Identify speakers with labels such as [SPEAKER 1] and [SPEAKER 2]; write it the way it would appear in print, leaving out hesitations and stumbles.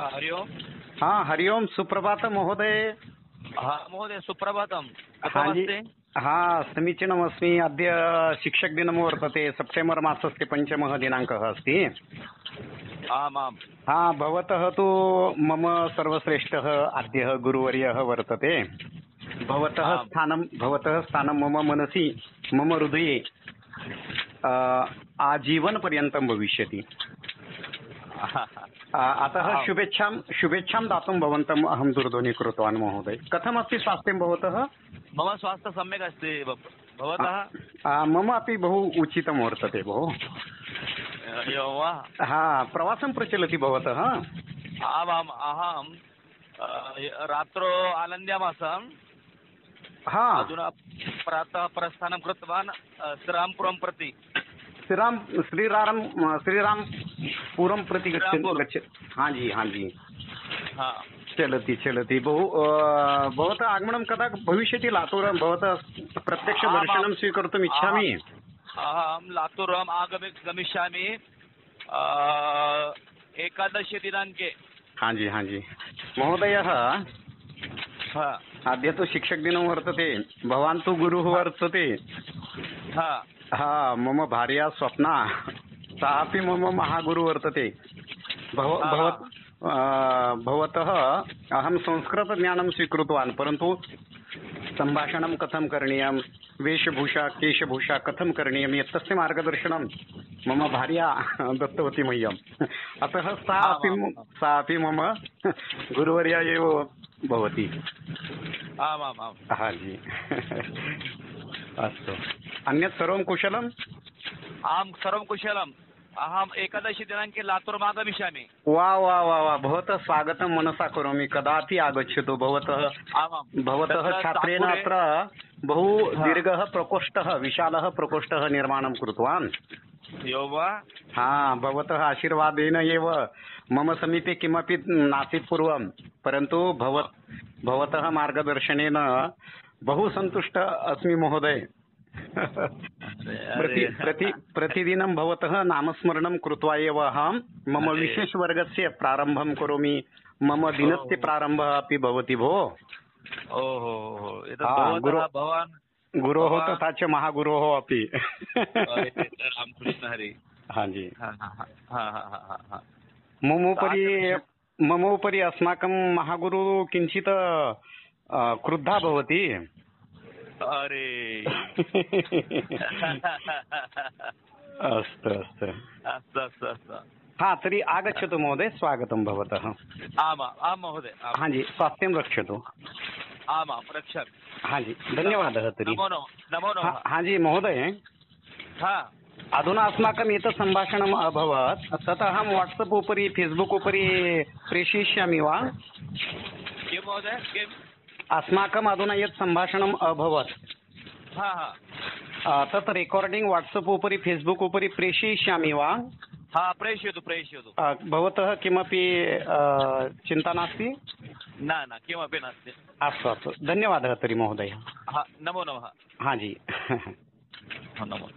[SPEAKER 1] हरि ओम्।
[SPEAKER 2] हरि ओम् सुप्रभातं महोदय।
[SPEAKER 1] महोदय सुप्रभातं।
[SPEAKER 2] हाँ जी।
[SPEAKER 1] कथमस्ति?
[SPEAKER 2] समीचीनमस्मि। अद्य शिक्षकदिनं वर्तते। सेप्टेम्बर् मासस्य 5मः दिनाङ्कः अस्ति।
[SPEAKER 1] आमाम्।
[SPEAKER 2] भवतः तु मम सर्वश्रेष्ठः आद्यः गुरुवर्यः वर्तते। भवतः स्थानं मम मनसि, मम हृदये आजीवनपर्यन्तं भविष्यति। अतः शुभेच्छां दातुं भवन्तम् अहं दूरध्वनिं कृतवान् महोदय। कथमस्ति स्वास्थ्यं भवतः?
[SPEAKER 1] मम स्वास्थ्यं सम्यक् अस्ति। भवतः?
[SPEAKER 2] मम अपि बहु उचितं वर्तते भोः।
[SPEAKER 1] एवं वा?
[SPEAKER 2] प्रवासं प्रचलति भवतः?
[SPEAKER 1] आमाम्। अहं रात्रौ आनन्द्यामासम्। अधुना प्रातः प्रस्थानं कृतवान् श्रीरामपुरं प्रति। श्रीरामपुरं प्रति गच्छति। हाँ जी।
[SPEAKER 2] चलति बहु। भवतः आगमनं कदा भविष्यति लातूरं? भवतः प्रत्यक्षदर्शनं स्वीकर्तुम् इच्छामि।
[SPEAKER 1] अहं लातूरम् गमिष्यामि 11 दिनाङ्के।
[SPEAKER 2] हाँ जी महोदयः। अद्य तु शिक्षकदिनं वर्तते। भवान् तु गुरुः वर्तते। मम भार्या स्वप्ना, सा अपि मम महागुरु वर्तते। भवतः अहं संस्कृतज्ञानं स्वीकृतवान्, परन्तु सम्भाषणं कथं करणीयं, वेशभूषा केशभूषा कथं करणीयम् एतस्य मार्गदर्शनं मम भार्या दत्तवती मह्यम्। अतः सा अपि मम गुरुवर्या एव भवति।
[SPEAKER 1] आमाम्।
[SPEAKER 2] हाँ जी। अस्तु। अन्यत् सर्वं कुशलम्?
[SPEAKER 1] आम्, सर्वं कुशलम्। अहम् 11 दिनाङ्के लातूरम् आगमिष्यामि।
[SPEAKER 2] वा भवतः स्वागतं मनसा करोमि। कदापि आगच्छतु। भवतः छात्रेण अत्र बहु दीर्घः प्रकोष्ठः, विशालः प्रकोष्ठः निर्माणं कृतवान्।
[SPEAKER 1] एवं वा?
[SPEAKER 2] भवतः आशीर्वादेन एव मम समीपे किमपि नासीत् पूर्वं, परन्तु भवतः मार्गदर्शनेन बहु सन्तुष्ट अस्मि महोदय। प्रतिदिनं भवतः नामस्मरणं कृत्वा एव अहं मम विशेषवर्गस्य प्रारम्भं करोमि। मम दिनस्य प्रारम्भः अपि भवति भोः।
[SPEAKER 1] भवान्
[SPEAKER 2] गुरोः तथा च महागुरोः अपि।
[SPEAKER 1] रामकृष्ण हरि।
[SPEAKER 2] हाँ जी। मम उपरि अस्माकं महागुरुः किञ्चित् क्रुद्धः भवति।
[SPEAKER 1] अरे
[SPEAKER 2] अस्तु। तर्हि आगच्छतु महोदय, स्वागतं भवतः।
[SPEAKER 1] आमां महोदय।
[SPEAKER 2] हाँ जी, स्वास्थ्यं रक्षतु।
[SPEAKER 1] आमां रक्षामि।
[SPEAKER 2] हाँ जी, धन्यवादः। तर्हि
[SPEAKER 1] नमो नमः।
[SPEAKER 2] हाँ जी महोदय। अधुना अस्माकम् एतत् सम्भाषणम् अभवत्, तत् अहं वाट्सप् उपरि फेस्बुक् उपरि प्रेषयिष्यामि वा?
[SPEAKER 1] किं महोदय? किम्?
[SPEAKER 2] अस्माकम् अधुना यत् सम्भाषणम् अभवत् तत् रेकार्डिङ्ग् वाट्सप् उपरि फेस्बुक् उपरि प्रेषयिष्यामि वा?
[SPEAKER 1] प्रेषयतु।
[SPEAKER 2] भवतः किमपि चिन्ता नास्ति?
[SPEAKER 1] न, किमपि नास्ति।
[SPEAKER 2] अस्तु। धन्यवादः तर्हि महोदय।
[SPEAKER 1] नमो नमः।
[SPEAKER 2] हाँ जी।
[SPEAKER 1] नमो।